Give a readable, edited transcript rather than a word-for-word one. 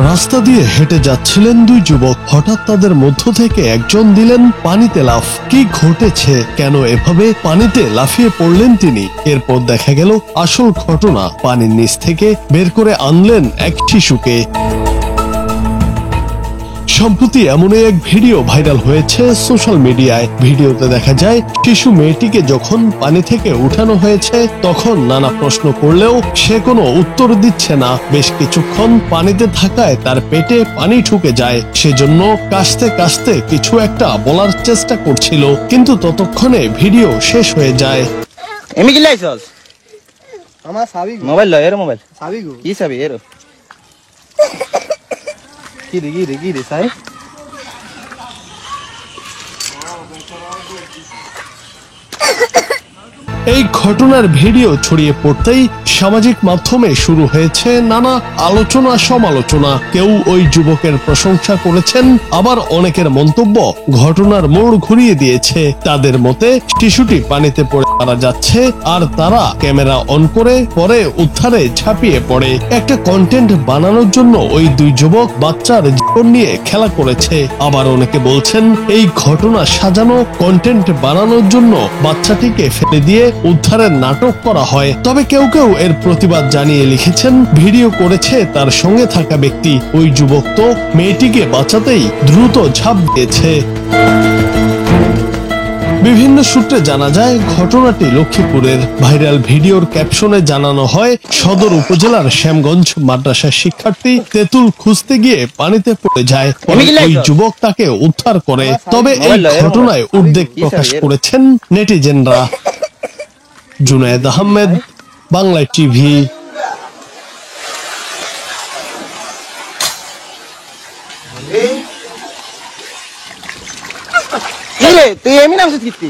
রাস্তা দিয়ে হেঁটে যাচ্ছিলেন দুই যুবক, হঠাৎ তাদের মধ্য থেকে একজন দিলেন পানিতে লাফ। কি ঘটেছে, কেন এভাবে পানিতে লাফিয়ে পড়লেন তিনি? এরপর দেখা গেল আসল ঘটনা। পানির নিচ থেকে বের করে আনলেন এক শিশুকে। সম্প্রতি এমনই এক ভিডিও ভাইরাল হয়েছে সোশ্যাল মিডিয়ায়। ভিডিওতে দেখা যায় শিশু মেয়েটিকে যখন পানি থেকে উঠানো হয়েছে তখন নানা প্রশ্ন করলেও সে কোনো উত্তর দিচ্ছে না। বেশ কিছুক্ষণ পানিতে থাকায় তার পেটে পানি ঢুকে যায়, সেজন্য কাশতে কাশতে কিছু একটা বলার চেষ্টা করছিল, কিন্তু ততক্ষণে ভিডিও শেষ হয়ে যায়। এমি কি লাইছস? আমার সাবি মোবাইল লয়, এর মোবাইল সাবি গো কি সাবি এর কি রে সাই এই ঘটনার ভিডিও ছড়িয়ে পড়তেই সামাজিক মাধ্যমে শুরু হয়েছে নানা আলোচনা সমালোচনা। কেউ ওই যুবকের প্রশংসা করেছেন, আবার অনেকের মন্তব্য ঘটনার মোড় ঘুরিয়ে দিয়েছে। তাদের মতে শিশুটি পানিতে পড়ে মারা যাচ্ছে আর তারা ক্যামেরা অন করে পরে উদ্ধারে ঝাঁপিয়ে পড়ে। একটা কন্টেন্ট বানানোর জন্য ওই দুই যুবক বাচ্চার জীবন নিয়ে খেলা করেছে। আবার অনেকে বলছেন এই ঘটনা সাজানো, কন্টেন্ট বানানোর জন্য বাচ্চাটিকে ফেলে দিয়ে উদ্ধারের নাটক করা হয়। তবে কেউ কেউ এর প্রতিবাদ জানিয়ে লিখেছেন ভিডিও করেছে তার সঙ্গে থাকা ব্যক্তি, ওই যুবক তো মেয়েটিকে বাঁচাতেই দ্রুত ঝাঁপ দিয়েছে। বিভিন্ন সূত্রে জানা যায় ঘটনাটি লক্ষ্মীপুরের। ভাইরাল ভিডিওর ক্যাপশনে জানানো হয় সদর উপজেলার শ্যামগঞ্জ মাদ্রাসার শিক্ষার্থী তেঁতুল খুঁজতে গিয়ে পানিতে পড়ে যায়, ওই যুবক তাকে উদ্ধার করে। তবে এই ঘটনায় উদ্বেগ প্রকাশ করেছেন নেটিজেনরা। জুনায়েদ আহমেদ, বাংলা টিভি। তুই এমি নামছিস কি?